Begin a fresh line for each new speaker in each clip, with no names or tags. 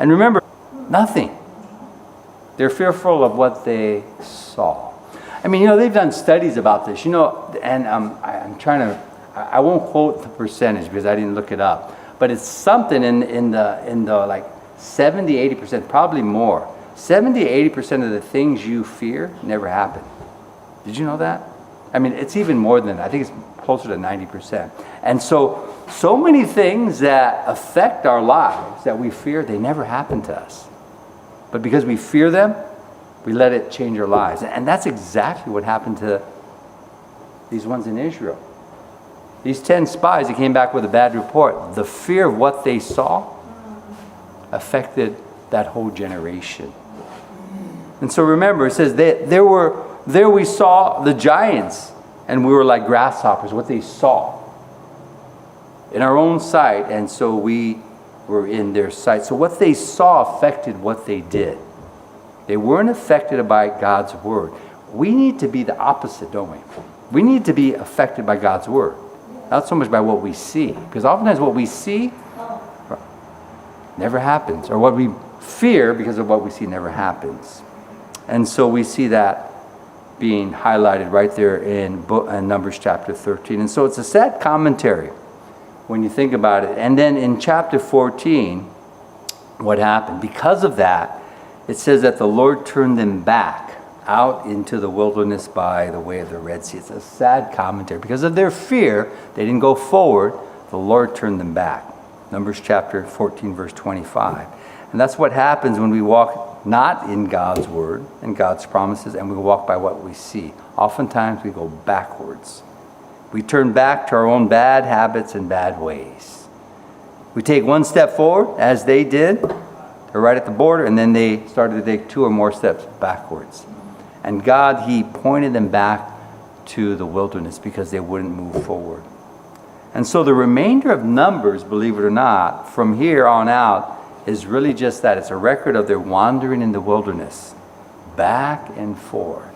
And remember, nothing. They're fearful of what they saw. I mean, they've done studies about this, and I'm trying to, I won't quote the percentage because I didn't look it up, but it's something in the like 70, 80%, probably more. 70, 80% of the things you fear never happen. Did you know that? I mean, it's even more than that. I think it's closer to 90%. And so many things that affect our lives that we fear, they never happen to us. But because we fear them, we let it change our lives. And that's exactly what happened to these ones in Israel. These 10 spies that came back with a bad report, the fear of what they saw affected that whole generation. And so remember, it says there we saw the giants, and we were like grasshoppers, what they saw in our own sight, and so we were in their sight. So what they saw affected what they did. They weren't affected by God's word. We need to be the opposite, don't we? We need to be affected by God's word. Not so much by what we see. Because oftentimes what we see never happens. Or what we fear because of what we see never happens. And so we see that being highlighted right there in Numbers chapter 13. And so it's a sad commentary when you think about it. And then in chapter 14, what happened? Because of that, it says that the Lord turned them back out into the wilderness by the way of the Red Sea. It's a sad commentary. Because of their fear, they didn't go forward. The Lord turned them back. Numbers chapter 14, verse 25. And that's what happens when we walk not in God's word and God's promises, and we walk by what we see. Oftentimes we go backwards. We turn back to our own bad habits and bad ways. We take one step forward, as they did. They're right at the border, and then they started to take 2 or more steps backwards. And God, He pointed them back to the wilderness because they wouldn't move forward. And so the remainder of Numbers, believe it or not, from here on out, is really just that. It's a record of their wandering in the wilderness, back and forth.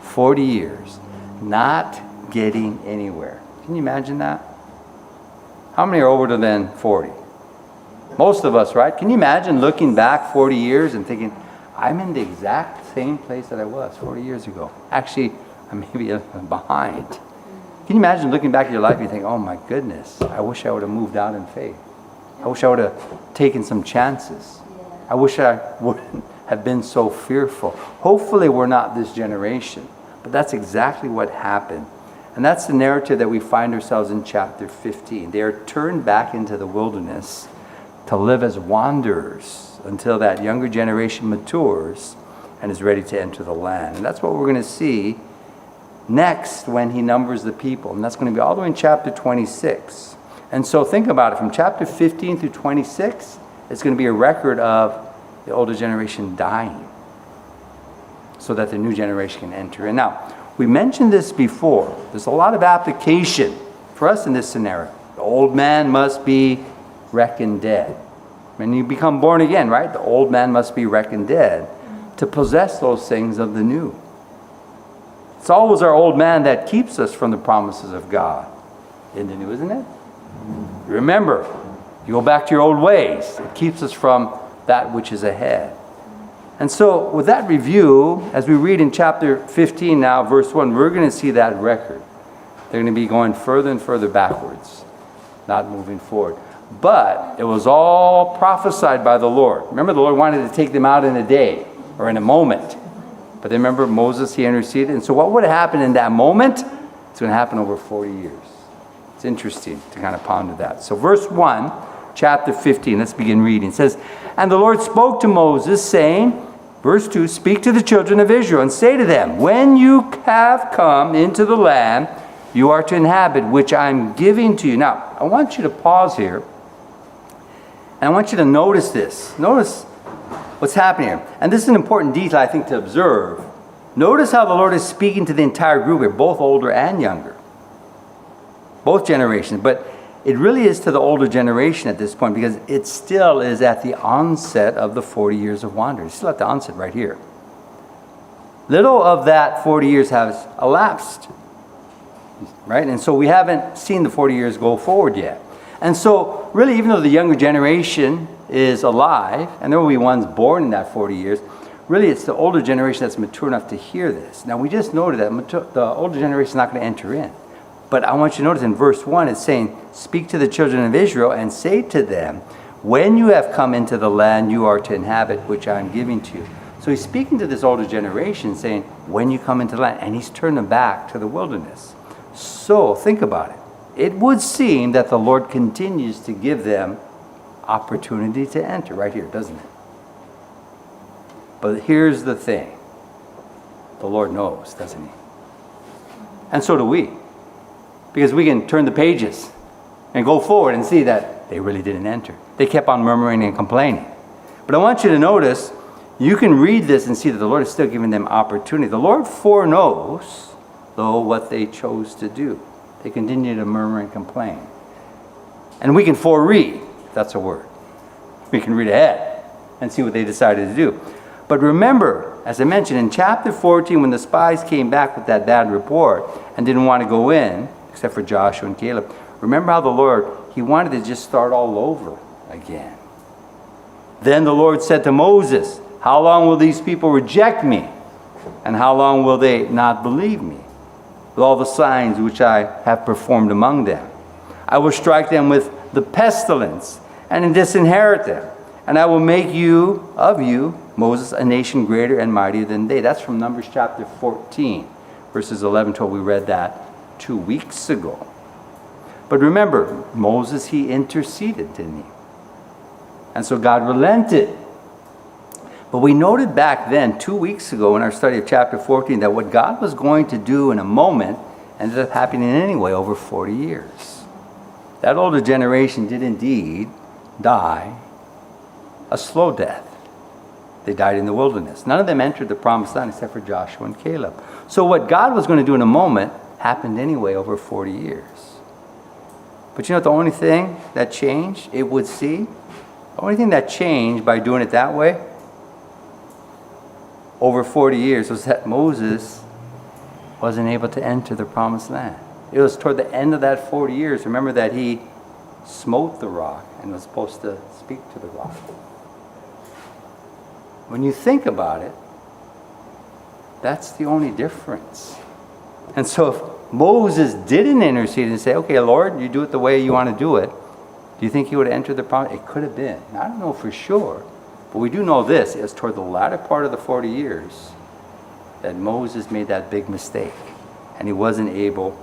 40 years, not getting anywhere. Can you imagine that? How many are older than 40? Most of us, right? Can you imagine looking back 40 years and thinking, I'm in the exact same place that I was 40 years ago. Actually, I'm maybe behind. Can you imagine looking back at your life and you think, oh my goodness, I wish I would have moved out in faith. I wish I would have taken some chances. I wish I wouldn't have been so fearful. Hopefully we're not this generation. But that's exactly what happened. And that's the narrative that we find ourselves in chapter 15. They are turned back into the wilderness to live as wanderers until that younger generation matures and is ready to enter the land. And that's what we're going to see next when He numbers the people. And that's going to be all the way in chapter 26. And so think about it. From chapter 15 through 26, it's going to be a record of the older generation dying so that the new generation can enter. And now, we mentioned this before. There's a lot of application for us in this scenario. The old man must be reckoned dead. When you become born again, right? The old man must be reckoned dead to possess those things of the new. It's always our old man that keeps us from the promises of God in the new, isn't it? Remember, you go back to your old ways. It keeps us from that which is ahead. And so with that review, as we read in chapter 15 now, verse 1, we're going to see that record. They're going to be going further and further backwards, not moving forward. But it was all prophesied by the Lord. Remember, the Lord wanted to take them out in a day or in a moment. But then remember, Moses, he interceded. And so what would happen in that moment? It's going to happen over 40 years. It's interesting to kind of ponder that. So verse 1, chapter 15, let's begin reading. It says, and the Lord spoke to Moses, saying, verse 2, speak to the children of Israel and say to them, when you have come into the land you are to inhabit, which I'm giving to you. Now, I want you to pause here. And I want you to notice this. Notice what's happening here. And this is an important detail, I think, to observe. Notice how the Lord is speaking to the entire group here, both older and younger. Both generations. But it really is to the older generation at this point because it still is at the onset of the 40 years of wandering. It's still at the onset right here. Little of that 40 years has elapsed. Right? And so we haven't seen the 40 years go forward yet. And so really, even though the younger generation is alive, and there will be ones born in that 40 years, really it's the older generation that's mature enough to hear this. Now, we just noted that the older generation is not going to enter in. But I want you to notice in verse 1, it's saying, speak to the children of Israel and say to them, when you have come into the land you are to inhabit, which I am giving to you. So he's speaking to this older generation, saying, when you come into the land, and he's turning them back to the wilderness. So think about it. It would seem that the Lord continues to give them opportunity to enter right here, doesn't it? But here's the thing. The Lord knows, doesn't he? And so do we. Because we can turn the pages and go forward and see that they really didn't enter. They kept on murmuring and complaining. But I want you to notice, you can read this and see that the Lord is still giving them opportunity. The Lord foreknows, though, what they chose to do. They continue to murmur and complain. And we can foreread, if that's a word. We can read ahead and see what they decided to do. But remember, as I mentioned, in chapter 14, when the spies came back with that bad report and didn't want to go in, except for Joshua and Caleb, remember how the Lord, he wanted to just start all over again. Then the Lord said to Moses, how long will these people reject me? And how long will they not believe me? With all the signs which I have performed among them. I will strike them with the pestilence and disinherit them. And I will make of you, Moses, a nation greater and mightier than they. That's from Numbers chapter 14, verses 11 till we read that 2 weeks ago. But remember, Moses, he interceded, didn't he? And so God relented. But we noted back then, 2 weeks ago in our study of chapter 14, that what God was going to do in a moment ended up happening anyway over 40 years. That older generation did indeed die a slow death. They died in the wilderness. None of them entered the promised land except for Joshua and Caleb. So what God was going to do in a moment happened anyway over 40 years. But you know what the only thing that changed, it would seem? The only thing that changed by doing it that way over 40 years was that Moses wasn't able to enter the promised land. It was toward the end of that 40 years. Remember that he smote the rock and was supposed to speak to the rock. When you think about it, that's the only difference. And so if Moses didn't intercede and say, okay, Lord, you do it the way you want to do it, do you think he would have entered the promise? It could have been. I don't know for sure. But we do know this, is toward the latter part of the 40 years that Moses made that big mistake and he wasn't able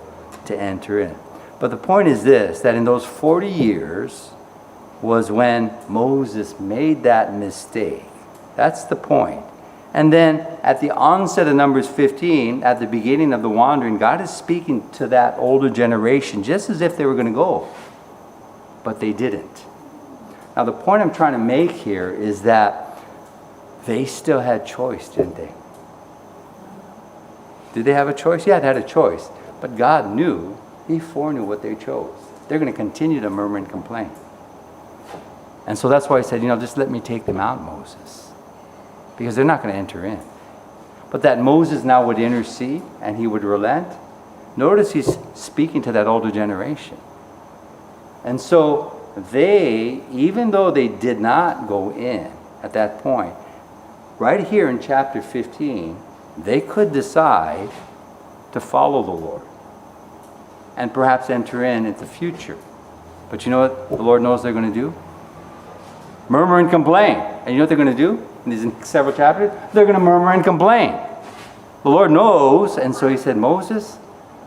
to enter in. But the point is this, that in those 40 years was when Moses made that mistake. That's the point. And then at the onset of Numbers 15, at the beginning of the wandering, God is speaking to that older generation just as if they were going to go. But they didn't. Now, the point I'm trying to make here is that they still had choice, didn't they? Did they have a choice? Yeah, they had a choice. But God knew, he foreknew what they chose. They're going to continue to murmur and complain. And so that's why he said, just let me take them out, Moses. Because they're not going to enter in. But that Moses now would intercede and he would relent. Notice he's speaking to that older generation. And so they, even though they did not go in at that point, right here in chapter 15, they could decide to follow the Lord and perhaps enter in the future. But you know what the Lord knows they're going to do? Murmur and complain. And you know what they're going to do in these several chapters? They're going to murmur and complain. The Lord knows, and so he said, Moses,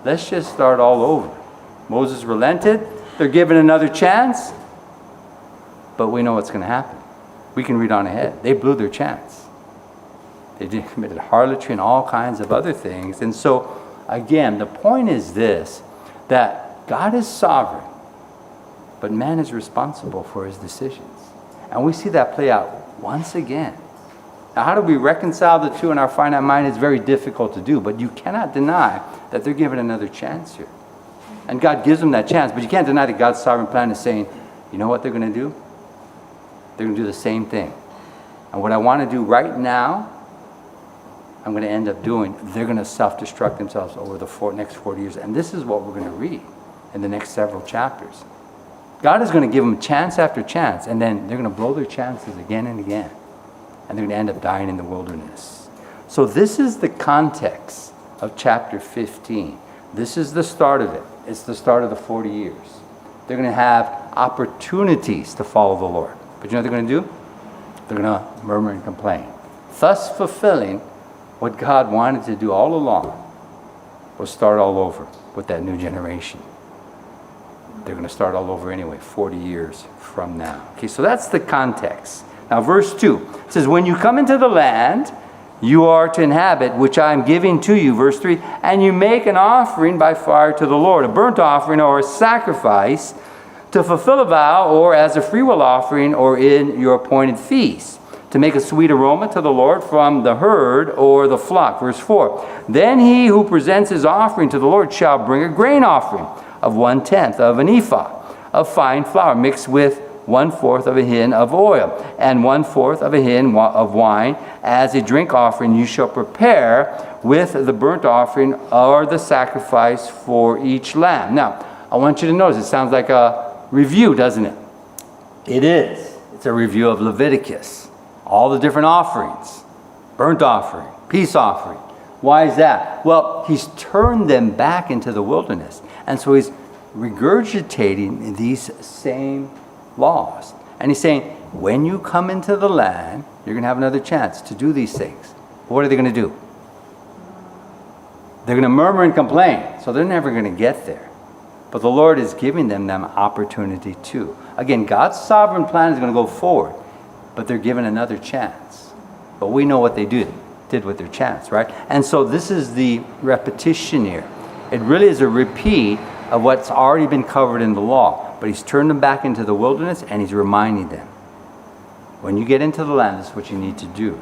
let's just start all over. Moses relented. They're given another chance. But we know what's going to happen. We can read on ahead. They blew their chance. They committed harlotry and all kinds of other things. And so, again, the point is this, that God is sovereign, but man is responsible for his decisions. And we see that play out once again. Now, how do we reconcile the two in our finite mind? It's very difficult to do, but you cannot deny that they're given another chance here. And God gives them that chance, but you can't deny that God's sovereign plan is saying, you know what they're going to do? They're going to do the same thing. And what I want to do right now, I'm going to end up doing, they're going to self-destruct themselves over the next 40 years. And this is what we're going to read in the next several chapters. God is going to give them chance after chance, and then they're going to blow their chances again and again. And they're going to end up dying in the wilderness. So this is the context of chapter 15. This is the start of it. It's the start of the 40 years. They're going to have opportunities to follow the Lord. But you know what they're going to do? They're going to murmur and complain. Thus fulfilling what God wanted to do all along was start all over with that new generation. They're going to start all over anyway, 40 years from now. Okay, so that's the context. Now, verse 2 says, when you come into the land you are to inhabit, which I am giving to you, verse 3, and you make an offering by fire to the Lord, a burnt offering or a sacrifice, to fulfill a vow, or as a freewill offering, or in your appointed feast, to make a sweet aroma to the Lord from the herd or the flock. Verse 4, then he who presents his offering to the Lord shall bring a grain offering of 1/10 of an ephah of fine flour, mixed with 1/4 of a hin of oil, and 1/4 of a hin of wine, as a drink offering you shall prepare with the burnt offering or the sacrifice for each lamb. Now, I want you to notice, it sounds like a review, doesn't it? It is. It's a review of Leviticus. All the different offerings. Burnt offering, peace offering. Why is that? Well, he's turned them back into the wilderness. And so he's regurgitating these same laws. And he's saying, when you come into the land, you're going to have another chance to do these things. What are they going to do? They're going to murmur and complain. So they're never going to get there. But the Lord is giving them opportunity too. Again, God's sovereign plan is going to go forward. But they're given another chance. But we know what they did with their chance, right? And so this is the repetition here. It really is a repeat of what's already been covered in the law. But he's turned them back into the wilderness, and he's reminding them, when you get into the land, this is what you need to do.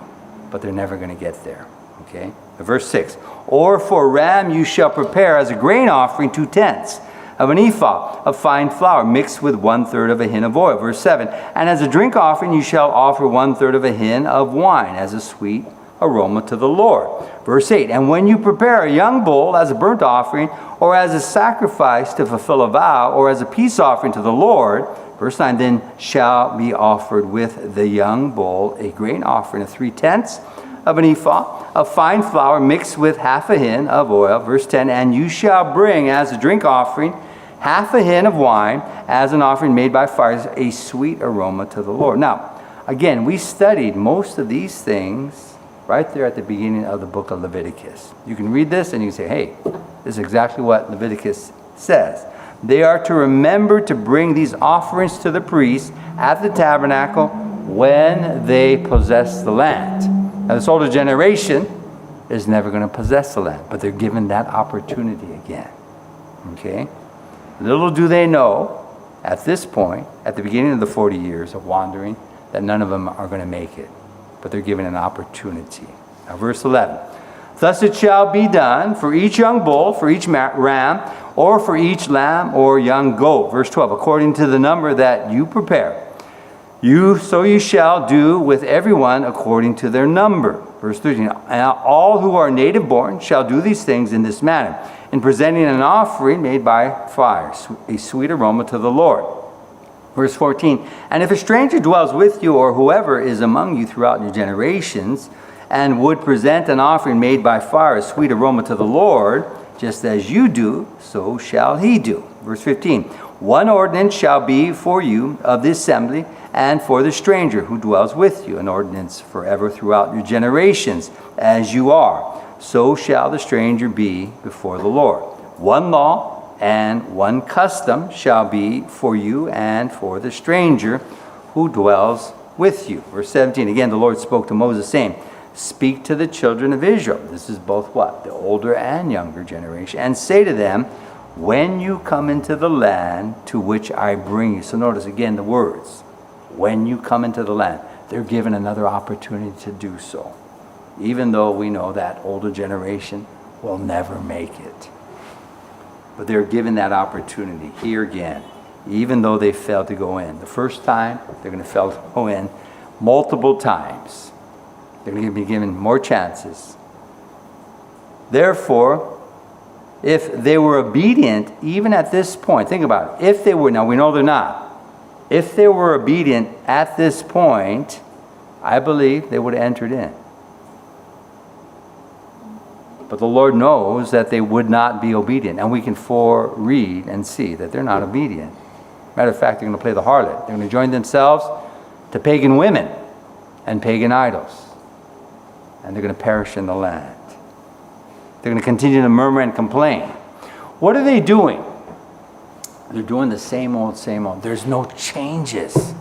But they're never going to get there. Okay? Verse 6, or for a ram you shall prepare as a grain offering 2/10 of an ephah of fine flour, mixed with 1/3 of a hin of oil. Verse 7, and as a drink offering you shall offer 1/3 of a hin of wine, as a sweet aroma to the Lord. Verse 8, and when you prepare a young bull as a burnt offering, or as a sacrifice to fulfill a vow, or as a peace offering to the Lord, verse 9, then shall be offered with the young bull a grain offering of 3/10 of an ephah of fine flour, mixed with half a hin of oil. Verse 10, and you shall bring as a drink offering half a hin of wine, as an offering made by fire, a sweet aroma to the Lord. Now, again, we studied most of these things right there at the beginning of the book of Leviticus. You can read this and you can say, hey, this is exactly what Leviticus says. They are to remember to bring these offerings to the priests at the tabernacle when they possess the land. Now, this older generation is never going to possess the land, but they're given that opportunity again. Okay? Little do they know, at this point, at the beginning of the 40 years of wandering, that none of them are going to make it. But they're given an opportunity. Now, verse 11. Thus it shall be done for each young bull, for each ram, or for each lamb or young goat. Verse 12. According to the number that you prepare, so you shall do with everyone according to their number. Verse 13. And all who are native born shall do these things in this manner, in presenting an offering made by fire, a sweet aroma to the Lord. Verse 14, and if a stranger dwells with you, or whoever is among you throughout your generations, and would present an offering made by fire, a sweet aroma to the Lord, just as you do, so shall he do. Verse 15, one ordinance shall be for you of the assembly, and for the stranger who dwells with you, an ordinance forever throughout your generations, as you are. So shall the stranger be before the Lord. One law and one custom shall be for you and for the stranger who dwells with you. Verse 17, again the Lord spoke to Moses, saying, speak to the children of Israel. This is both what? The older and younger generation. And say to them, when you come into the land to which I bring you. So notice again the words. When you come into the land. They're given another opportunity to do so. Even though we know that older generation will never make it. But they're given that opportunity here again, even though they failed to go in. The first time, they're going to fail to go in multiple times. They're going to be given more chances. Therefore, if they were obedient, even at this point, think about it. If they were, now we know they're not. If they were obedient at this point, I believe they would have entered in. But the Lord knows that they would not be obedient. And we can foreread and see that they're not obedient. Matter of fact, they're going to play the harlot. They're going to join themselves to pagan women and pagan idols. And they're going to perish in the land. They're going to continue to murmur and complain. What are they doing? They're doing the same old, same old. There's no changes.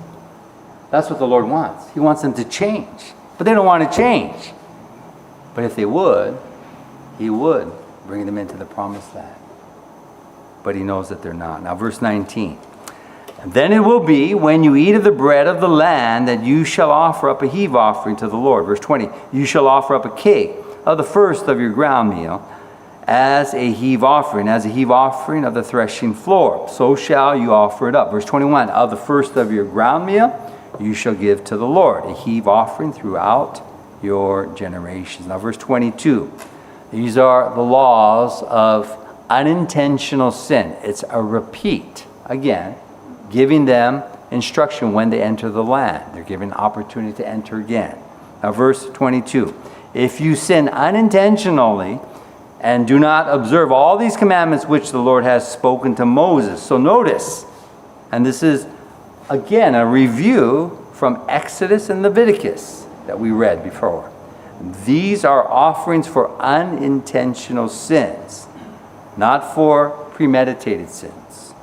That's what the Lord wants. He wants them to change. But they don't want to change. But if they would, He would bring them into the promised land. But He knows that they're not. Now verse 19. And then it will be, when you eat of the bread of the land, that you shall offer up a heave offering to the Lord. Verse 20. You shall offer up a cake of the first of your ground meal as a heave offering of the threshing floor. So shall you offer it up. Verse 21. Of the first of your ground meal you shall give to the Lord, a heave offering throughout your generations. Now verse 22. These are the laws of unintentional sin. It's a repeat. Again, giving them instruction when they enter the land. They're given opportunity to enter again. Now verse 22. If you sin unintentionally and do not observe all these commandments which the Lord has spoken to Moses. So notice, and this is again a review from Exodus and Leviticus that we read before. These are offerings for unintentional sins, not for premeditated sins.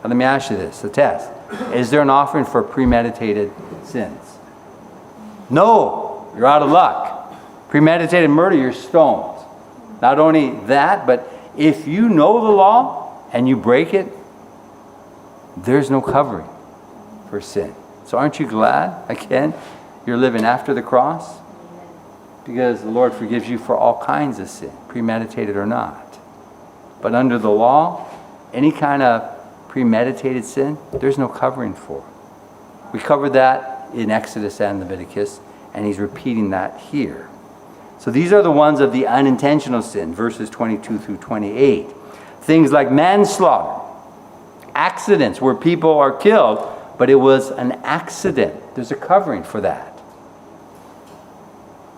Now let me ask you this, a test. Is there an offering for premeditated sins? No, you're out of luck. Premeditated murder, you're stoned. Not only that, but if you know the law and you break it, there's no covering for sin. So aren't you glad, again, you're living after the cross? Because the Lord forgives you for all kinds of sin, premeditated or not. But under the law, any kind of premeditated sin, there's no covering for. We covered that in Exodus and Leviticus, and He's repeating that here. So these are the ones of the unintentional sin, verses 22 through 28. Things like manslaughter, accidents where people are killed, but it was an accident. There's a covering for that.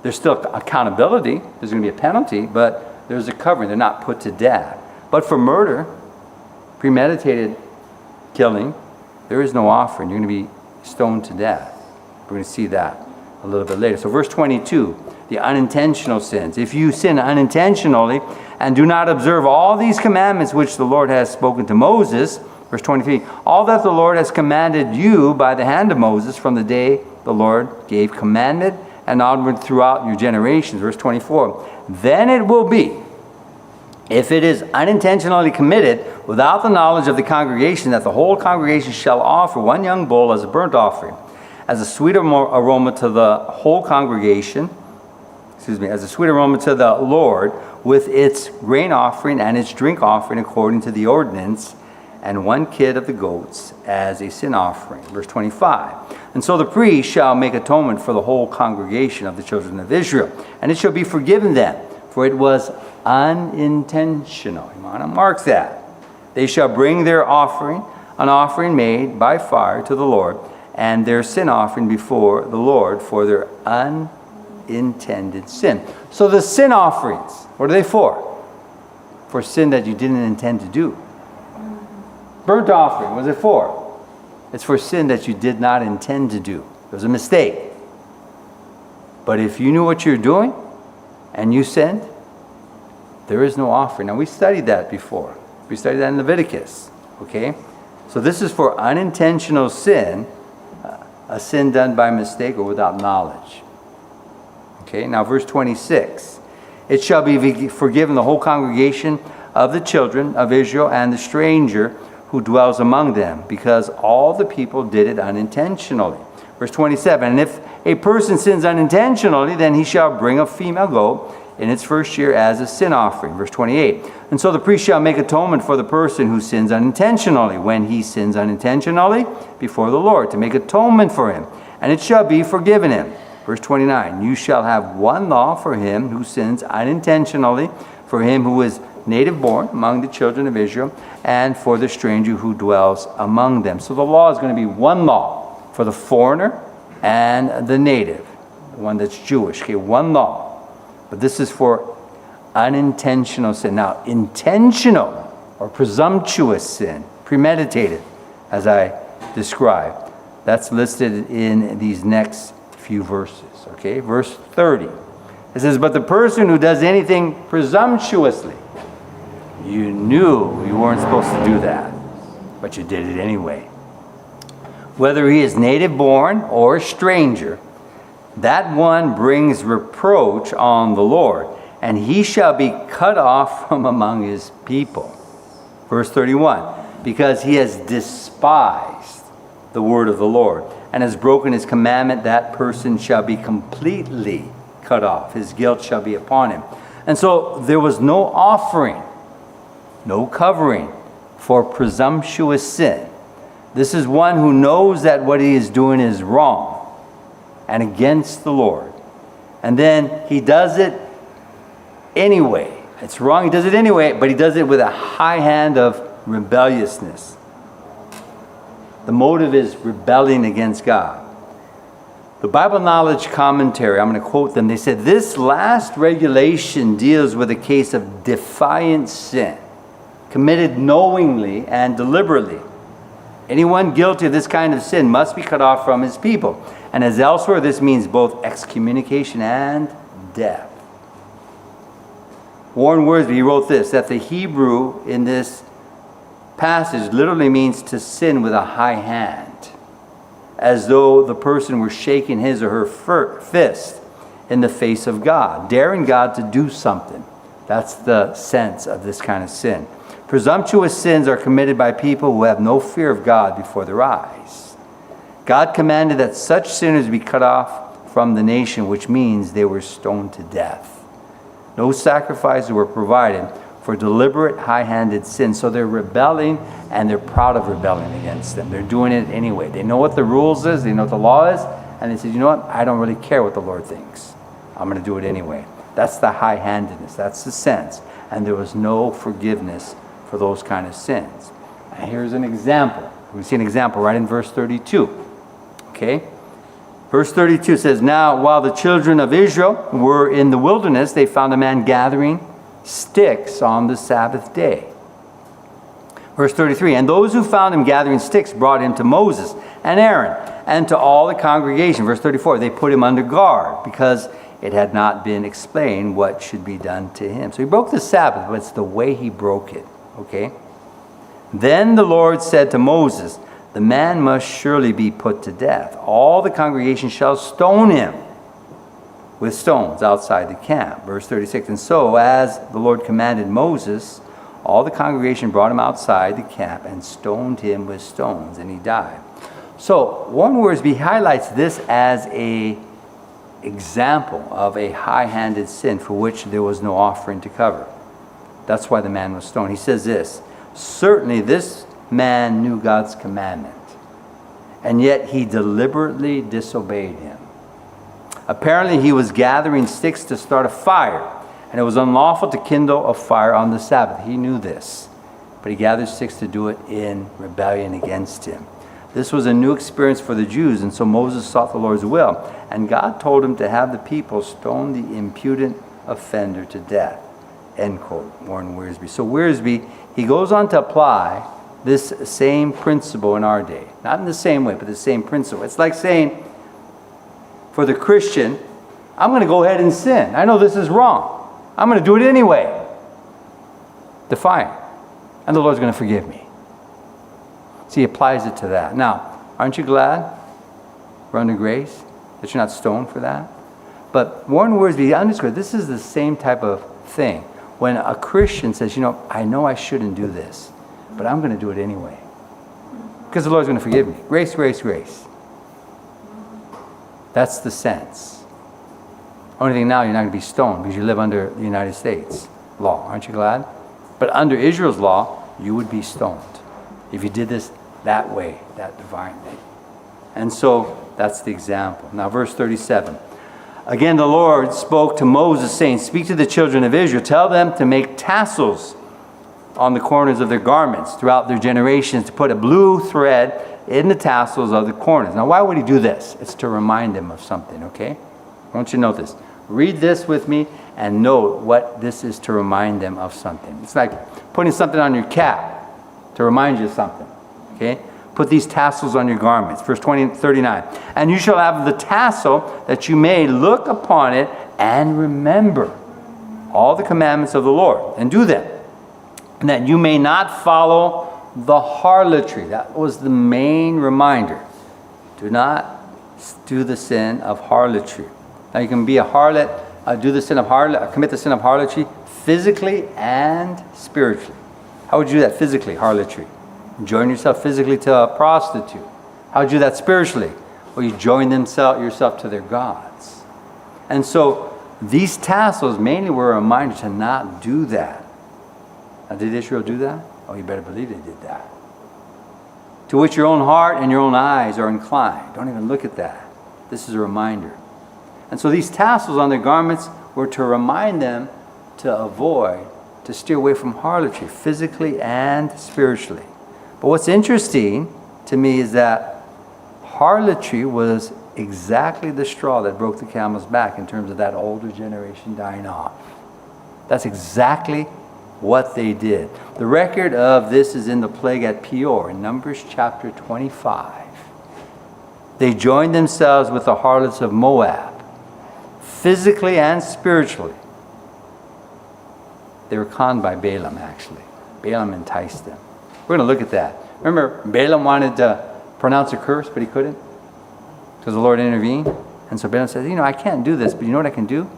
There's still accountability. There's going to be a penalty, but there's a covering. They're not put to death. But for murder, premeditated killing, there is no offering. You're going to be stoned to death. We're going to see that a little bit later. So verse 22, the unintentional sins. If you sin unintentionally and do not observe all these commandments which the Lord has spoken to Moses, verse 23, all that the Lord has commanded you by the hand of Moses from the day the Lord gave commandment and onward throughout your generations. Verse 24, then it will be, if it is unintentionally committed without the knowledge of the congregation, that the whole congregation shall offer one young bull as a burnt offering, as a sweet aroma to the whole congregation, as a sweet aroma to the Lord, with its grain offering and its drink offering according to the ordinance, and one kid of the goats as a sin offering. Verse 25. And so the priest shall make atonement for the whole congregation of the children of Israel, and it shall be forgiven them, for it was unintentional. You want to mark that. They shall bring their offering, an offering made by fire to the Lord, and their sin offering before the Lord for their unintended sin. So the sin offerings, what are they for? For sin that you didn't intend to do. Burnt offering, what is it for? It's for sin that you did not intend to do. It was a mistake. But if you knew what you're doing and you sinned, there is no offering. Now we studied that before. We studied that in Leviticus. Okay? So this is for unintentional sin, a sin done by mistake or without knowledge. Okay, now verse 26. It shall be forgiven the whole congregation of the children of Israel and the stranger who dwells among them, because all the people did it unintentionally. Verse 27. And if a person sins unintentionally, then he shall bring a female goat in its first year as a sin offering. Verse 28. And so the priest shall make atonement for the person who sins unintentionally, when he sins unintentionally before the Lord, to make atonement for him, and it shall be forgiven him. Verse 29. You shall have one law for him who sins unintentionally, for him who is native born among the children of Israel, and for the stranger who dwells among them. So the law is going to be one law for the foreigner and the native, the one that's Jewish. Okay, one law. But this is for unintentional sin. Now, intentional or presumptuous sin, premeditated, as I described, that's listed in these next few verses. Okay, verse 30. It says, but the person who does anything presumptuously, you knew you weren't supposed to do that, but you did it anyway. Whether he is native born or a stranger, that one brings reproach on the Lord, and he shall be cut off from among his people. Verse 31, because he has despised the word of the Lord and has broken his commandment, that person shall be completely cut off. His guilt shall be upon him. And so there was no offering, no covering for presumptuous sin. This is one who knows that what he is doing is wrong and against the Lord. And then he does it anyway. It's wrong, he does it anyway, but he does it with a high hand of rebelliousness. The motive is rebelling against God. The Bible Knowledge Commentary, I'm going to quote them. They said, this last regulation deals with a case of defiant sin, committed knowingly and deliberately. Anyone guilty of this kind of sin must be cut off from his people. And as elsewhere, this means both excommunication and death. Warren Wiersbe wrote this, that the Hebrew in this passage literally means to sin with a high hand, as though the person were shaking his or her fist in the face of God, daring God to do something. That's the sense of this kind of sin. Presumptuous sins are committed by people who have no fear of God before their eyes. God commanded that such sinners be cut off from the nation, which means they were stoned to death. No sacrifices were provided for deliberate, high-handed sin. So they're rebelling, and they're proud of rebelling against them. They're doing it anyway. They know what the rules is, they know what the law is, and they say, you know what, I don't really care what the Lord thinks. I'm going to do it anyway. That's the high-handedness. That's the sense. And there was no forgiveness for those kind of sins. And here's an example. We see an example right in verse 32. Okay? Verse 32 says, now while the children of Israel were in the wilderness, they found a man gathering sticks on the Sabbath day. Verse 33, and those who found him gathering sticks brought him to Moses and Aaron and to all the congregation. Verse 34, they put him under guard because it had not been explained what should be done to him. So he broke the Sabbath, but it's the way he broke it. Okay? Then the Lord said to Moses, the man must surely be put to death. All the congregation shall stone him with stones outside the camp. Verse 36, and so as the Lord commanded Moses, all the congregation brought him outside the camp and stoned him with stones, and he died. So Warren Wiersbe highlights this as an example of a high-handed sin for which there was no offering to cover. That's why the man was stoned. He says this, certainly this man knew God's commandment, and yet he deliberately disobeyed him. Apparently he was gathering sticks to start a fire, and it was unlawful to kindle a fire on the Sabbath. He knew this, but he gathered sticks to do it in rebellion against him. This was a new experience for the Jews, and so Moses sought the Lord's will, and God told him to have the people stone the impudent offender to death. End quote, Warren Wiersbe. So Wiersbe, he goes on to apply this same principle in our day. Not in the same way, but the same principle. It's like saying, for the Christian, I'm going to go ahead and sin. I know this is wrong. I'm going to do it anyway. Defiant. And the Lord's going to forgive me. See, he applies it to that. Now, aren't you glad we're under grace? That you're not stoned for that? But Warren Wiersbe underscored this is the same type of thing. When a Christian says, you know I shouldn't do this, but I'm going to do it anyway. Because the Lord's going to forgive me. Grace, grace, grace. That's the sense. Only thing now, you're not going to be stoned because you live under the United States law. Aren't you glad? But under Israel's law, you would be stoned if you did this that way, that divine thing. And so that's the example. Now verse 37. Again, the Lord spoke to Moses, saying, speak to the children of Israel. Tell them to make tassels on the corners of their garments throughout their generations, to put a blue thread in the tassels of the corners. Now, why would he do this? It's to remind them of something, okay? I want you to know this. Read this with me and note what this is to remind them of something. It's like putting something on your cap to remind you of something, okay? Put these tassels on your garments. Verse 39. And you shall have the tassel that you may look upon it and remember all the commandments of the Lord and do them. And that you may not follow the harlotry. That was the main reminder. Do not do the sin of harlotry. Now you can be a harlot, do the sin of harlot, commit the sin of harlotry physically and spiritually. How would you do that physically, harlotry? Join yourself physically to a prostitute. How would you do that spiritually? Well, you join yourself to their gods. And so these tassels mainly were a reminder to not do that. Now, did Israel do that? Oh, you better believe they did that. To which your own heart and your own eyes are inclined. Don't even look at that. This is a reminder. And so these tassels on their garments were to remind them to avoid, to steer away from harlotry, physically and spiritually. But what's interesting to me is that harlotry was exactly the straw that broke the camel's back in terms of that older generation dying off. That's exactly what they did. The record of this is in the plague at Peor in Numbers chapter 25. They joined themselves with the harlots of Moab, physically and spiritually. They were conned by Balaam, actually. Balaam enticed them. We're going to look at that. Remember, Balaam wanted to pronounce a curse, but he couldn't because the Lord intervened. And so Balaam says, I can't do this, but you know what I can do?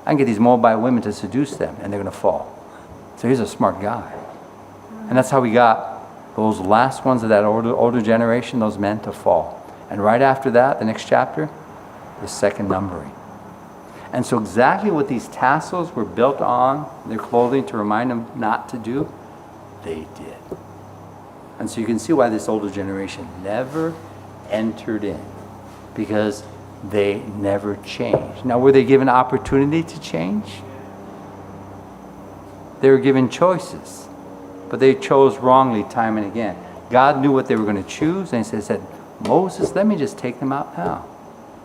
I can get these Moabite women to seduce them, and they're going to fall. So he's a smart guy. And that's how we got those last ones of that older generation, those men, to fall. And right after that, the next chapter, the second numbering. And so exactly what these tassels were built on their clothing to remind them not to do, they did. And so you can see why this older generation never entered in, because they never changed. Now, were they given opportunity to change? They were given choices, but they chose wrongly time and again. God knew what they were going to choose, and he said, Moses, let me just take them out now.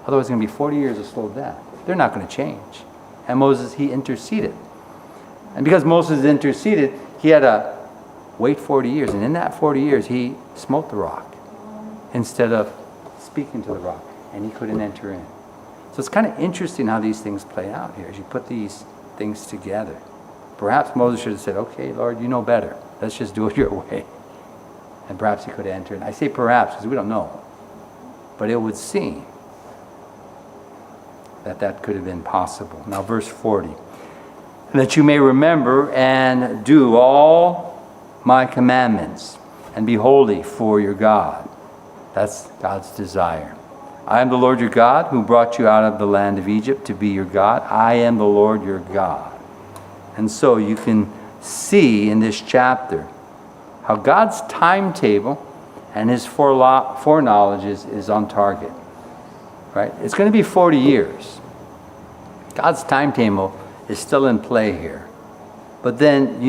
Otherwise, it's going to be 40 years of slow death. They're not going to change. And Moses, he interceded. And because Moses interceded, he had to wait 40 years. And in that 40 years, he smote the rock instead of speaking to the rock. And he couldn't enter in. So it's kind of interesting how these things play out here as you put these things together. Perhaps Moses should have said, okay, Lord, you know better. Let's just do it your way. And perhaps he could have entered. I say perhaps because we don't know. But it would seem that could have been possible. Now, verse 40. That you may remember and do all my commandments and be holy for your God. That's God's desire. I am the Lord your God who brought you out of the land of Egypt to be your God. I am the Lord your God. And so you can see in this chapter how God's timetable and his foreknowledge is on target. Right? It's going to be 40 years. God's timetable is still in play here. But then,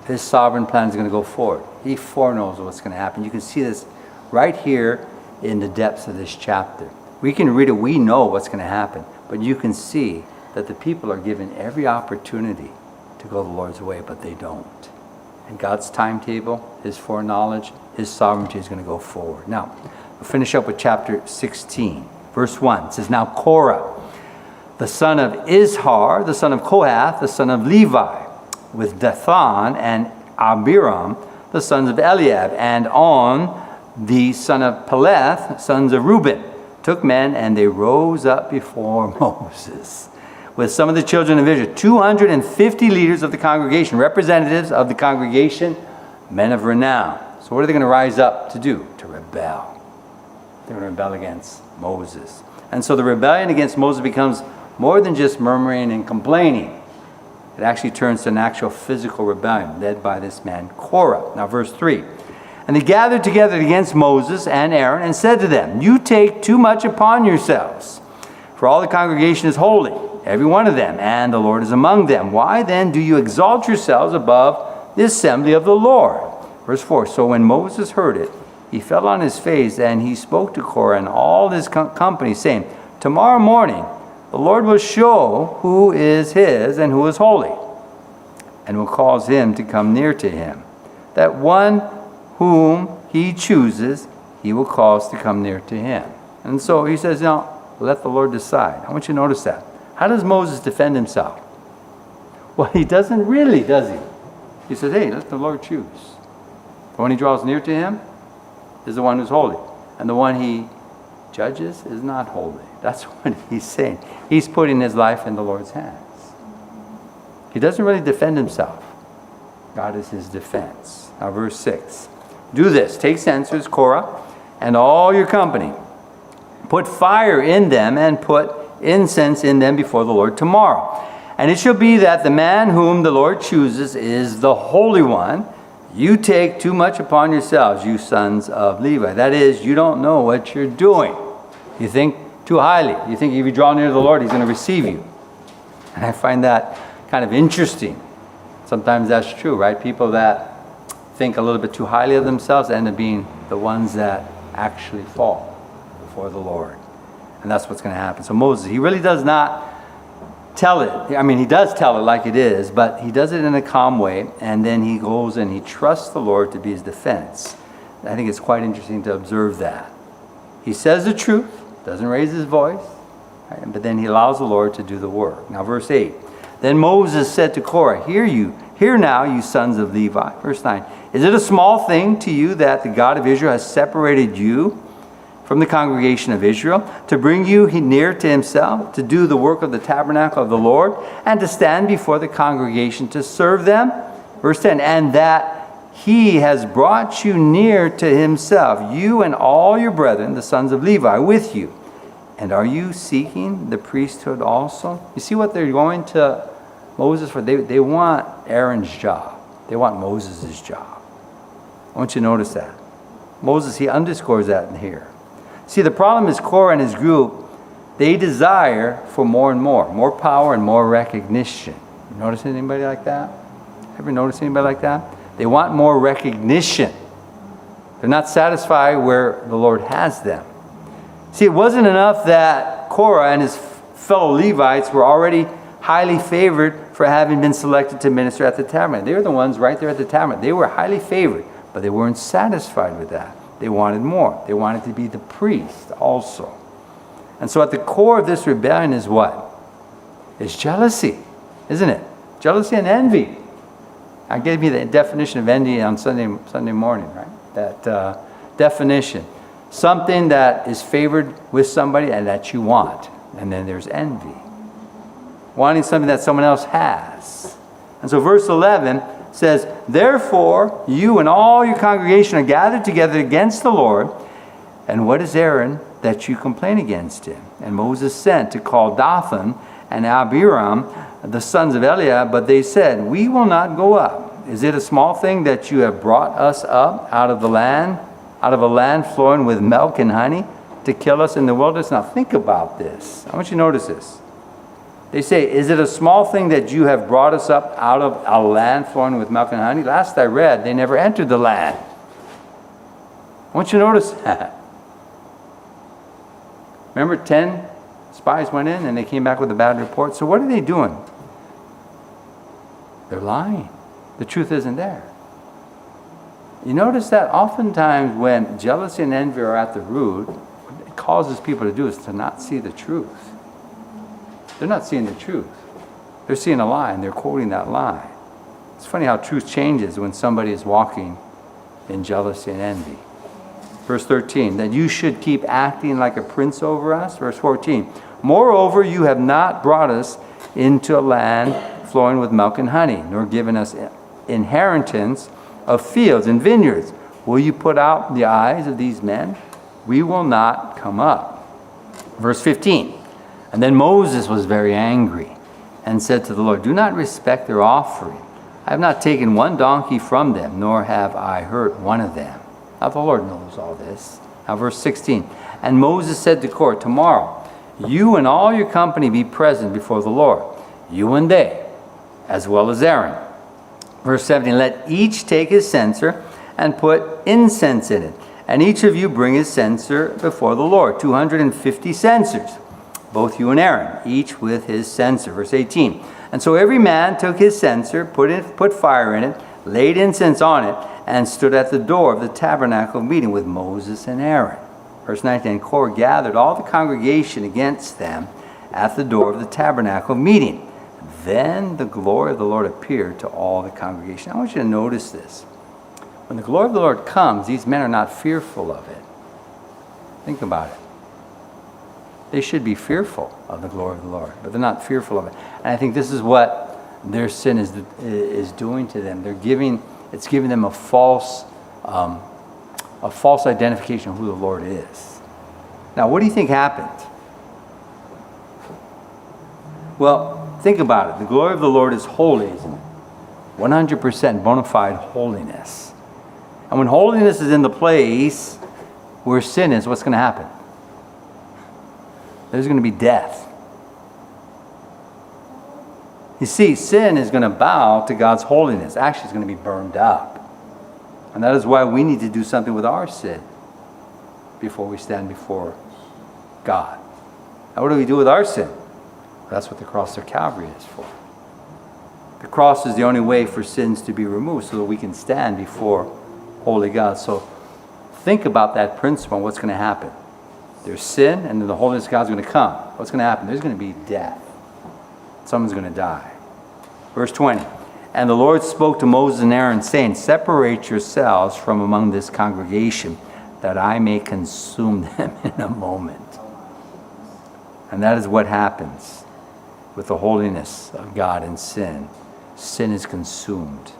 his sovereign plan is going to go forward. He foreknows what's going to happen. You can see this right here in the depths of this chapter. We can read it. We know what's going to happen. But you can see that the people are given every opportunity to go the Lord's way, but they don't. And God's timetable, his foreknowledge, his sovereignty is going to go forward. Now, we'll finish up with chapter 16. Verse 1. It says, Now Korah, the son of Izhar, the son of Kohath, the son of Levi, with Dathan and Abiram, the sons of Eliab, and On, the son of Peleth, sons of Reuben, took men, and they rose up before Moses with some of the children of Israel, 250 leaders of the congregation, representatives of the congregation, men of renown. So what are they going to rise up to do? To rebel. They're going to rebel against Moses. And so the rebellion against Moses becomes more than just murmuring and complaining. It actually turns to an actual physical rebellion led by this man Korah. Now verse 3. And they gathered together against Moses and Aaron and said to them, "You take too much upon yourselves, for all the congregation is holy, every one of them, and the Lord is among them. Why then do you exalt yourselves above the assembly of the Lord?" Verse 4, so when Moses heard it, he fell on his face, and he spoke to Korah and all his company, saying, "Tomorrow morning the Lord will show who is his and who is holy, and will cause him to come near to him. That one whom he chooses, he will cause to come near to him." And so he says, let the Lord decide. I want you to notice that. How does Moses defend himself? Well, he doesn't really, does he? He says, hey, let the Lord choose. The one he draws near to him is the one who's holy. And the one he judges is not holy. That's what he's saying. He's putting his life in the Lord's hands. He doesn't really defend himself. God is his defense. Now, verse 6. Do this. Take censers, Korah, and all your company. Put fire in them and put incense in them before the Lord tomorrow. And it shall be that the man whom the Lord chooses is the Holy One. You take too much upon yourselves, you sons of Levi. That is, you don't know what you're doing. You think too highly. You think if you draw near to the Lord, he's going to receive you. And I find that kind of interesting. Sometimes that's true, right? People that think a little bit too highly of themselves end up being the ones that actually fall before the Lord. And that's what's going to happen. So Moses, he really does not tell it. I mean, he does tell it like it is, but he does it in a calm way, and then he goes and he trusts the Lord to be his defense. I think it's quite interesting to observe that. He says the truth, doesn't raise his voice, right? But then he allows the Lord to do the work. Now, verse 8. Then Moses said to Korah, Hear now, you sons of Levi. Verse 9. Is it a small thing to you that the God of Israel has separated you from the congregation of Israel, to bring you near to himself, to do the work of the tabernacle of the Lord, and to stand before the congregation to serve them? Verse 10, and that he has brought you near to himself, you and all your brethren, the sons of Levi, with you. And are you seeking the priesthood also? You see what they're going to Moses for? They want Aaron's job. They want Moses' job. I want you to notice that. Moses, he underscores that in here. See, the problem is Korah and his group, they desire for more and more power and more recognition. You notice anybody like that? Ever notice anybody like that? They want more recognition. They're not satisfied where the Lord has them. See, it wasn't enough that Korah and his fellow Levites were already highly favored for having been selected to minister at the tabernacle. They were the ones right there at the tabernacle. They were highly favored, but they weren't satisfied with that. They wanted more. They wanted to be the priest also. And so at the core of this rebellion is what? It's jealousy, isn't it? Jealousy and envy. I gave you the definition of envy on Sunday morning, right? That definition. Something that is favored with somebody and that you want. And then there's envy. Wanting something that someone else has. And so verse 11 says, Therefore, you and all your congregation are gathered together against the Lord. And what is Aaron that you complain against him? And Moses sent to call Dathan and Abiram, the sons of Eliab, but they said, We will not go up. Is it a small thing that you have brought us up out of a land flowing with milk and honey, to kill us in the wilderness? Now think about this. I want you to notice this. They say, is it a small thing that you have brought us up out of a land flowing with milk and honey? Last I read, they never entered the land. I want you to notice that. Remember, 10 spies went in and they came back with a bad report. So what are they doing? They're lying. The truth isn't there. You notice that oftentimes when jealousy and envy are at the root, what it causes people to do is to not see the truth. They're not seeing the truth. They're seeing a lie, and they're quoting that lie. It's funny how truth changes when somebody is walking in jealousy and envy. Verse 13, that you should keep acting like a prince over us. Verse 14, moreover, you have not brought us into a land flowing with milk and honey, nor given us inheritance of fields and vineyards. Will you put out the eyes of these men? We will not come up. Verse 15, and then Moses was very angry and said to the Lord, Do not respect their offering. I have not taken one donkey from them, nor have I hurt one of them. Now the Lord knows all this. Now verse 16. And Moses said to Korah, tomorrow you and all your company be present before the Lord, you and they, as well as Aaron. Verse 17. Let each take his censer and put incense in it. And each of you bring his censer before the Lord. 250 censers. Both you and Aaron, each with his censer. Verse 18. And so every man took his censer, put fire in it, laid incense on it, and stood at the door of the tabernacle of meeting with Moses and Aaron. Verse 19. And Korah gathered all the congregation against them at the door of the tabernacle of meeting. Then the glory of the Lord appeared to all the congregation. I want you to notice this. When the glory of the Lord comes, these men are not fearful of it. Think about it. They should be fearful of the glory of the Lord, but they're not fearful of it. And I think this is what their sin is doing to them. It's giving them a false identification of who the Lord is. Now, what do you think happened? Well, think about it. The glory of the Lord is holy, isn't it? 100% bona fide holiness. And when holiness is in the place where sin is, what's going to happen? There's going to be death. You see, sin is going to bow to God's holiness. Actually, it's going to be burned up. And that is why we need to do something with our sin before we stand before God. Now, what do we do with our sin? That's what the cross of Calvary is for. The cross is the only way for sins to be removed so that we can stand before holy God. So think about that principle and what's going to happen. There's sin, and then the holiness of God's going to come. What's going to happen? There's going to be death. Someone's going to die. Verse 20. And the Lord spoke to Moses and Aaron, saying, separate yourselves from among this congregation, that I may consume them in a moment. And that is what happens with the holiness of God and sin. Sin is consumed.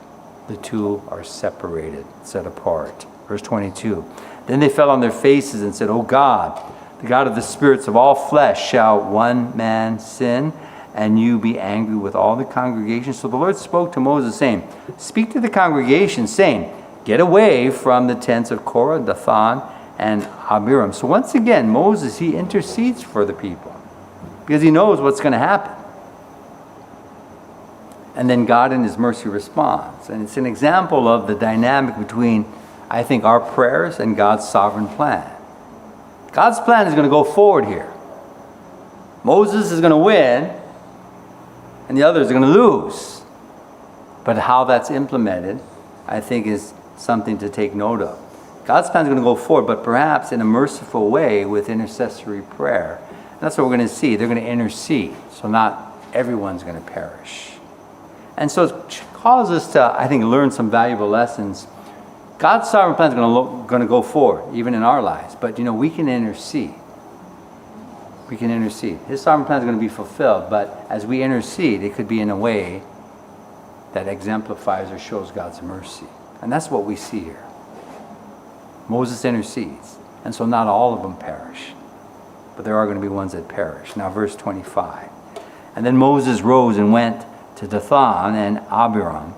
The two are separated, set apart. Verse 22. Then they fell on their faces and said, O God, the God of the spirits of all flesh, shall one man sin, and you be angry with all the congregation? So the Lord spoke to Moses, saying, speak to the congregation, saying, get away from the tents of Korah, Dathan, and Abiram. So once again, Moses, he intercedes for the people because he knows what's going to happen. And then God in his mercy responds. And it's an example of the dynamic between, I think, our prayers and God's sovereign plan. God's plan is going to go forward here. Moses is going to win, and the others are going to lose. But how that's implemented, I think, is something to take note of. God's plan is going to go forward, but perhaps in a merciful way with intercessory prayer. And that's what we're going to see. They're going to intercede, so not everyone's going to perish. And so it causes us to, I think, learn some valuable lessons. God's sovereign plan is going to go forward, even in our lives. But, we can intercede. We can intercede. His sovereign plan is going to be fulfilled, but as we intercede, it could be in a way that exemplifies or shows God's mercy. And that's what we see here. Moses intercedes. And so not all of them perish. But there are going to be ones that perish. Now, verse 25. And then Moses rose and went to Dathan and Abiram.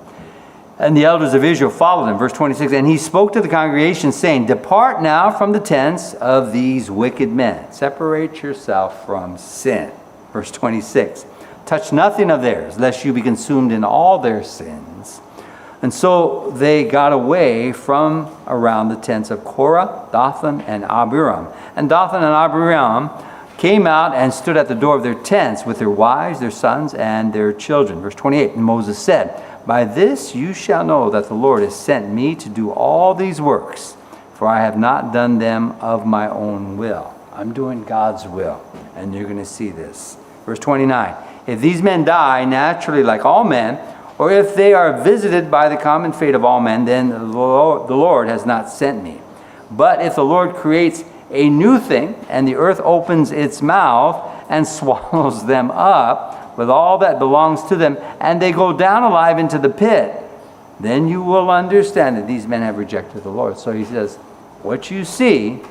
And the elders of Israel followed him. Verse 26. And he spoke to the congregation, saying, depart now from the tents of these wicked men. Separate yourself from sin. Verse 26. Touch nothing of theirs, lest you be consumed in all their sins. And so they got away from around the tents of Korah, Dathan, and Abiram. And Dathan and Abiram came out and stood at the door of their tents with their wives, their sons, and their children. Verse 28, and Moses said, by this you shall know that the Lord has sent me to do all these works, for I have not done them of my own will. I'm doing God's will, and you're going to see this. Verse 29, if these men die naturally like all men, or if they are visited by the common fate of all men, then the Lord has not sent me. But if the Lord creates a new thing, and the earth opens its mouth and swallows them up with all that belongs to them, and they go down alive into the pit, then you will understand that these men have rejected the Lord. So he says, what you see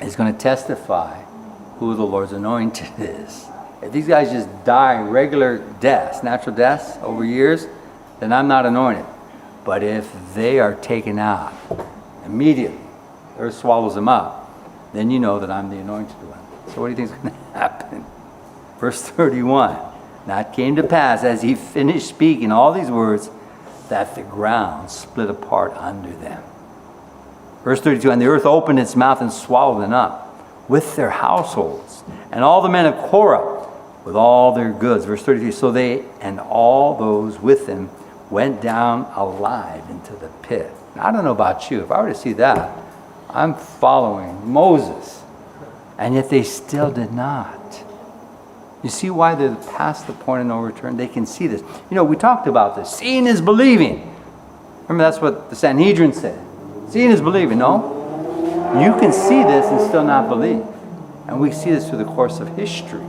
is going to testify who the Lord's anointed is. If these guys just die regular deaths, natural deaths over years, then I'm not anointed. But if they are taken out Immediately, the earth swallows them up. Then you know that I'm the anointed one. So what do you think is going to happen? Verse 31. Now it came to pass, as he finished speaking all these words, that the ground split apart under them. Verse 32. And the earth opened its mouth and swallowed them up with their households, and all the men of Korah with all their goods. Verse 33. So they and all those with them went down alive into the pit. Now, I don't know about you. If I were to see that, I'm following Moses. And yet they still did not. You see why they're past the point of no return? They can see this. You know, we talked about this. Seeing is believing. Remember, that's what the Sanhedrin said. Seeing is believing. No? You can see this and still not believe. And we see this through the course of history.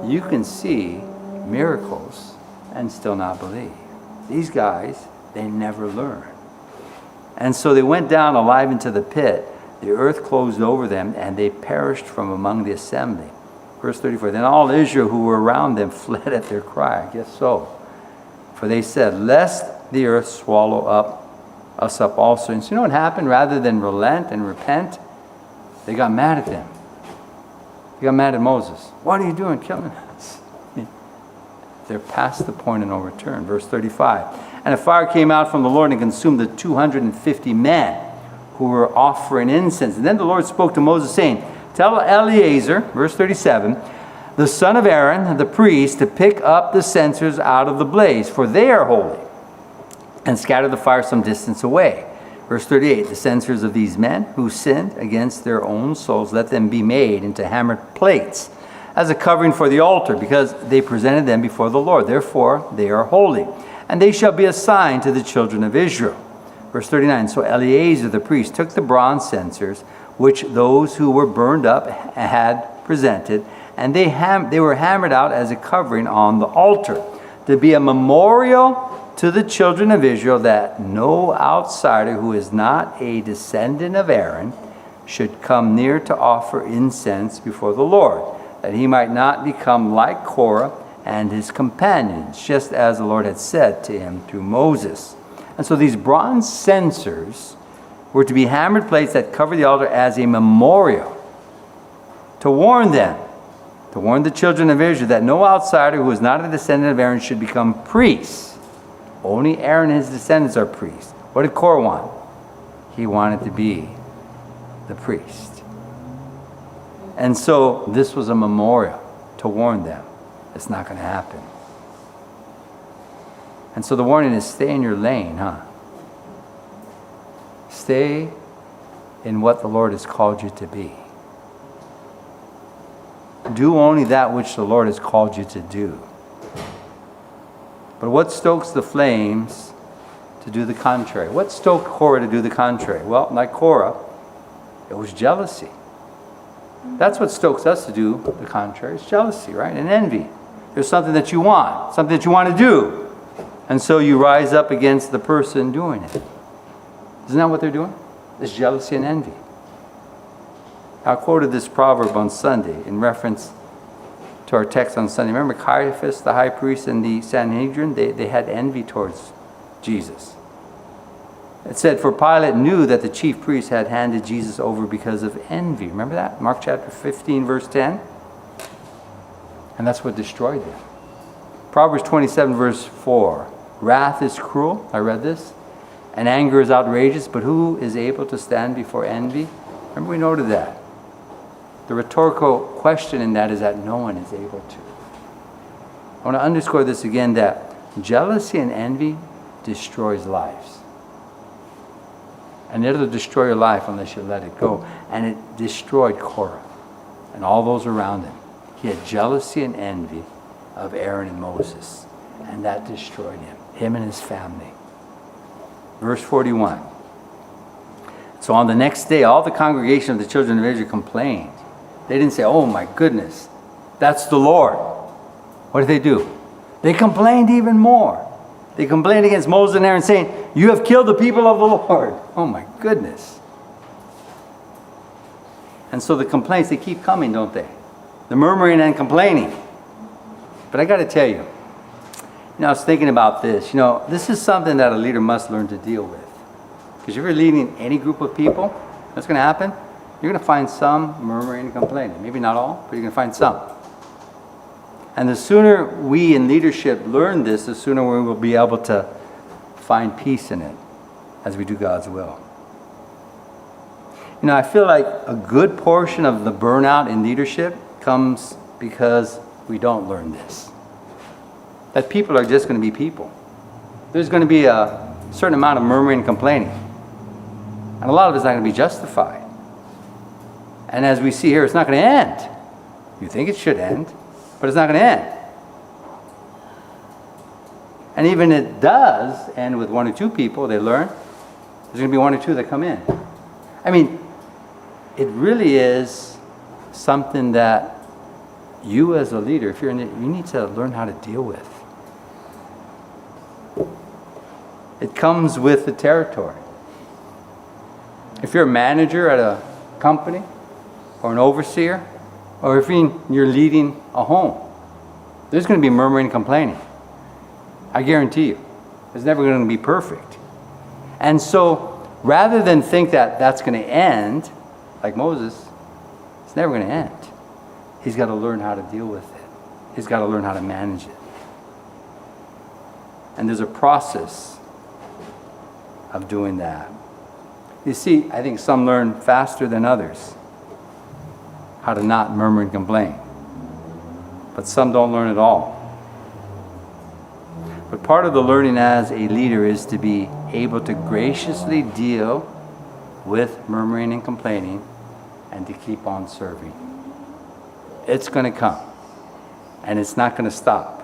You can see miracles and still not believe. These guys, they never learn. And so they went down alive into the pit. The earth closed over them, and they perished from among the assembly. Verse 34, then all Israel who were around them fled at their cry. I guess so. For they said, lest the earth swallow us up also. And so you know what happened? Rather than relent and repent, they got mad at them. They got mad at Moses. What are you doing, killing us? They're past the point of no return. Verse 35. And a fire came out from the Lord and consumed the 250 men who were offering incense. And then the Lord spoke to Moses, saying, tell Eleazar, verse 37, the son of Aaron, the priest, to pick up the censers out of the blaze, for they are holy, and scatter the fire some distance away. Verse 38, the censers of these men who sinned against their own souls, let them be made into hammered plates as a covering for the altar, because they presented them before the Lord. Therefore, they are holy, and they shall be a sign to the children of Israel. Verse 39, so Eleazar the priest took the bronze censers, which those who were burned up had presented, and they were hammered out as a covering on the altar, to be a memorial to the children of Israel, that no outsider who is not a descendant of Aaron should come near to offer incense before the Lord, that he might not become like Korah and his companions, just as the Lord had said to him through Moses. And so these bronze censers were to be hammered plates that cover the altar as a memorial, to warn them, to warn the children of Israel that no outsider who is not a descendant of Aaron should become priests. Only Aaron and his descendants are priests. What did Korah want? He wanted to be the priest. And so this was a memorial to warn them. It's not going to happen. And so the warning is, stay in your lane, Stay in what the Lord has called you to be. Do only that which the Lord has called you to do. But what stokes the flames to do the contrary? What stoked Korah to do the contrary? Well, like Korah, it was jealousy. That's what stokes us to do the contrary. It's jealousy, right? And envy. There's something that you want, something that you want to do. And so you rise up against the person doing it. Isn't that what they're doing? It's jealousy and envy. I quoted this proverb on Sunday in reference to our text on Sunday. Remember Caiaphas, the high priest, and the Sanhedrin? They had envy towards Jesus. It said, for Pilate knew that the chief priests had handed Jesus over because of envy. Remember that? Mark chapter 15, verse 10. And that's what destroyed them. Proverbs 27, verse 4. Wrath is cruel. I read this. And anger is outrageous. But who is able to stand before envy? Remember we noted that. The rhetorical question in that is that no one is able to. I want to underscore this again, that jealousy and envy destroys lives. And it'll destroy your life unless you let it go. And it destroyed Korah and all those around him. He had jealousy and envy of Aaron and Moses. And that destroyed him and his family. Verse 41. So on the next day, all the congregation of the children of Israel complained. They didn't say, oh my goodness, that's the Lord. What did they do? They complained even more. They complained against Moses and Aaron, saying, you have killed the people of the Lord. Oh my goodness. And so the complaints, they keep coming, don't they? The murmuring and complaining. But I got to tell you, I was thinking about this. This is something that a leader must learn to deal with. Because if you're leading any group of people, what's going to happen? You're going to find some murmuring and complaining. Maybe not all, but you're going to find some. And the sooner we in leadership learn this, the sooner we will be able to find peace in it as we do God's will. You know, I feel like a good portion of the burnout in leadership comes because we don't learn this. That people are just going to be people. There's going to be a certain amount of murmuring and complaining. And a lot of it's not going to be justified. And as we see here, it's not going to end. You think it should end, but it's not going to end. And even it does end with one or two people, they learn. There's going to be one or two that come in. I mean, it really is something that you as a leader, if you're in it, you need to learn how to deal with. It comes with the territory. If you're a manager at a company or an overseer, or if you're leading a home, there's going to be murmuring and complaining. I guarantee you. It's never going to be perfect. And so, rather than think that that's going to end, like Moses, it's never going to end. He's got to learn how to deal with it. He's got to learn how to manage it. And there's a process of doing that. You see, I think some learn faster than others how to not murmur and complain. But some don't learn at all. But part of the learning as a leader is to be able to graciously deal with murmuring and complaining and to keep on serving. It's going to come. And it's not going to stop.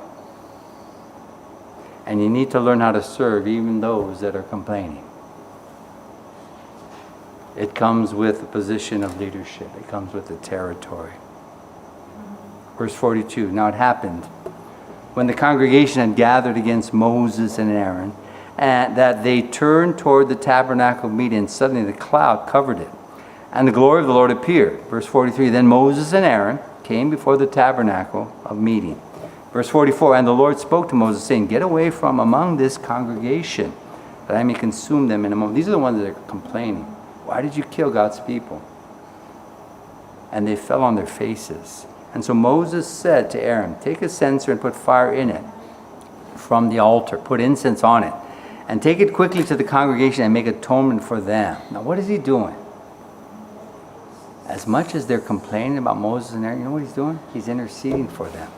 And you need to learn how to serve even those that are complaining. It comes with a position of leadership. It comes with the territory. Verse 42, now it happened when the congregation had gathered against Moses and Aaron, and that they turned toward the tabernacle of meeting, and suddenly the cloud covered it, and the glory of the Lord appeared. Verse 43, then Moses and Aaron came before the tabernacle of meeting. Verse 44, and the Lord spoke to Moses, saying, get away from among this congregation, that I may consume them in a moment. These are the ones that are complaining. Why did you kill God's people? And they fell on their faces. And so Moses said to Aaron, take a censer and put fire in it from the altar. Put incense on it. And take it quickly to the congregation and make atonement for them. Now what is he doing? As much as they're complaining about Moses and Aaron, you know what he's doing? He's interceding for them.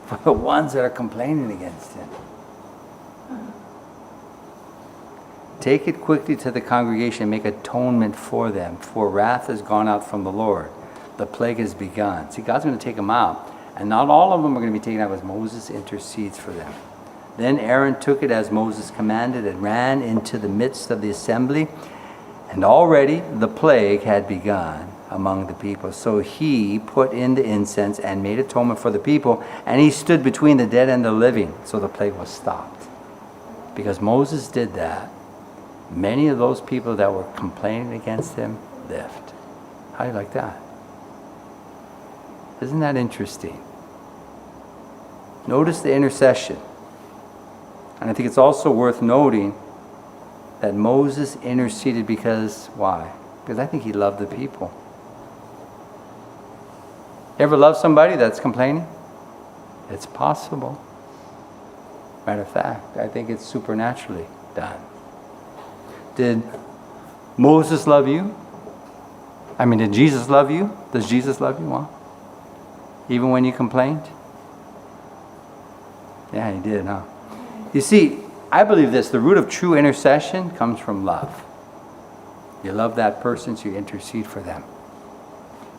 For the ones that are complaining against him. Take it quickly to the congregation and make atonement for them. For wrath has gone out from the Lord. The plague has begun. See, God's going to take them out. And not all of them are going to be taken out as Moses intercedes for them. Then Aaron took it as Moses commanded and ran into the midst of the assembly. And already the plague had begun among the people. So he put in the incense and made atonement for the people. And he stood between the dead and the living. So the plague was stopped. Because Moses did that, many of those people that were complaining against him lived. How do you like that? Isn't that interesting? Notice the intercession. And I think it's also worth noting that Moses interceded because, why? Because I think he loved the people. You ever love somebody that's complaining? It's possible. Matter of fact, I think it's supernaturally done. Did Moses love you? I mean, did Jesus love you? Does Jesus love you? Well, even when you complained? Yeah, he did, huh? You see, I believe this. The root of true intercession comes from love. You love that person, so you intercede for them.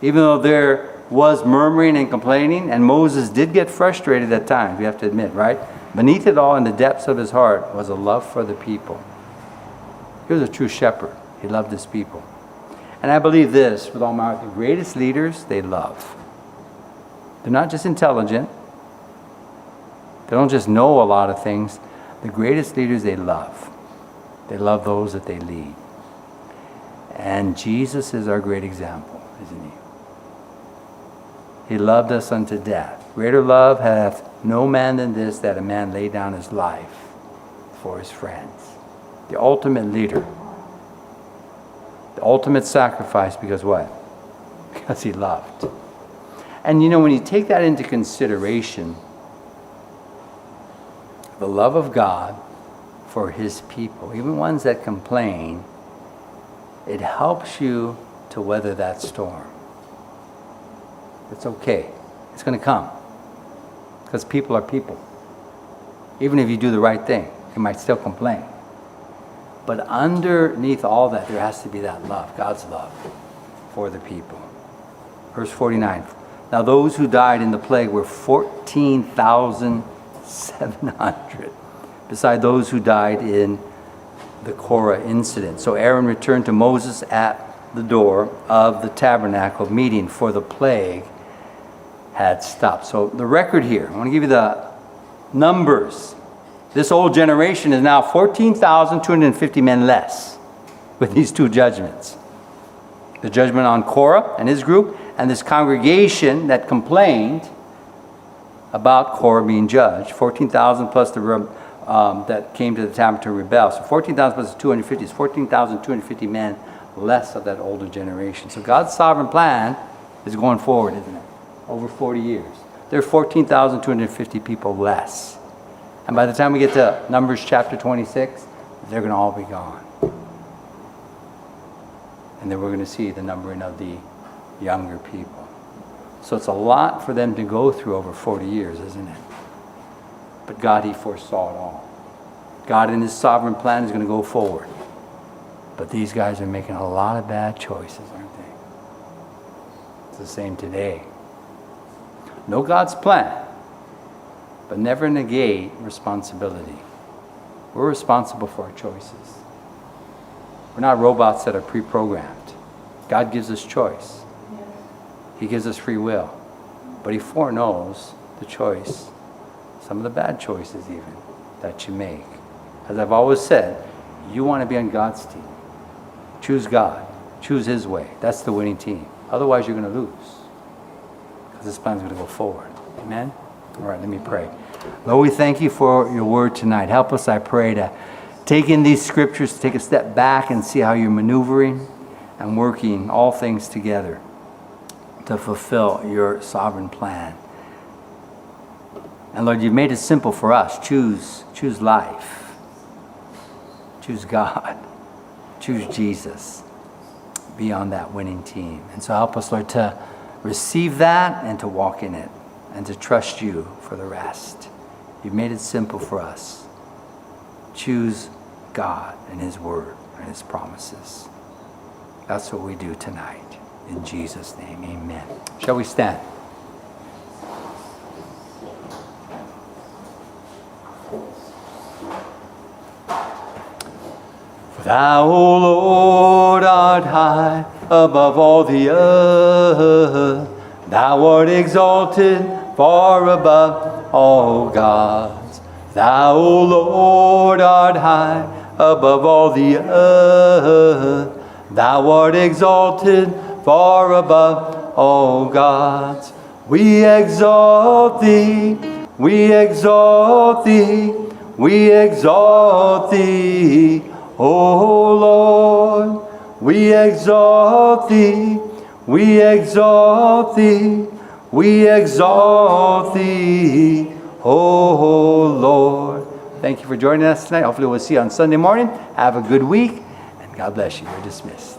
Even though there was murmuring and complaining, and Moses did get frustrated at times, we have to admit, right? Beneath it all, in the depths of his heart, was a love for the people. He was a true shepherd. He loved his people. And I believe this with all my heart. The greatest leaders, they love. They're not just intelligent. They don't just know a lot of things. The greatest leaders, they love. They love those that they lead. And Jesus is our great example, isn't he? He loved us unto death. Greater love hath no man than this, that a man lay down his life for his friends. the ultimate leader, the ultimate sacrifice, because what? Because he loved. And you know, when you take that into consideration, the love of God for his people, even ones that complain, it helps you to weather that storm. It's okay. It's going to come. Because people are people. Even if you do the right thing, you might still complain. But underneath all that, there has to be that love, God's love for the people. Verse 49. Now those who died in the plague were 14,700, beside those who died in the Korah incident. So Aaron returned to Moses at the door of the tabernacle meeting, for the plague had stopped. So the record here, I want to give you the numbers. This old generation is now 14,250 men less with these two judgments. The judgment on Korah and his group, and this congregation that complained about Korah being judged. 14,000 plus the that came to the tabernacle to rebel. So 14,000 plus 250 is 14,250 men less of that older generation. So God's sovereign plan is going forward, isn't it? Over 40 years. There are 14,250 people less. And by the time we get to Numbers chapter 26, they're going to all be gone. And then we're going to see the numbering of the younger people. So it's a lot for them to go through over 40 years, isn't it? But God, he foresaw it all. God in his sovereign plan is going to go forward. But these guys are making a lot of bad choices, aren't they? It's the same today. Know God's plan, but never negate responsibility. We're responsible for our choices. We're not robots that are pre-programmed. God gives us choice. He gives us free will. But he foreknows the choice, some of the bad choices even, that you make. As I've always said, you want to be on God's team. Choose God. Choose his way. That's the winning team. Otherwise, you're going to lose. Because this plan's going to go forward. Amen? All right, let me pray. Lord, we thank you for your word tonight. Help us, I pray, to take in these scriptures, to take a step back and see how you're maneuvering and working all things together to fulfill your sovereign plan. And Lord, you've made it simple for us. Choose life. Choose God. Choose Jesus. Be on that winning team. And so help us, Lord, to receive that and to walk in it and to trust you for the rest. You've made it simple for us. Choose God and his word and his promises. That's what we do tonight. In Jesus' name, amen. Shall we stand? For thou, O Lord, art high above all the earth. Thou art exalted far above all gods. Thou, O Lord, art high above all the earth. Thou art exalted far above all gods. We exalt thee, we exalt thee, we exalt thee, O Lord. We exalt thee, we exalt thee, we exalt thee, O Lord. Thank you for joining us tonight. Hopefully we'll see you on Sunday morning. Have a good week, and God bless you. You're dismissed.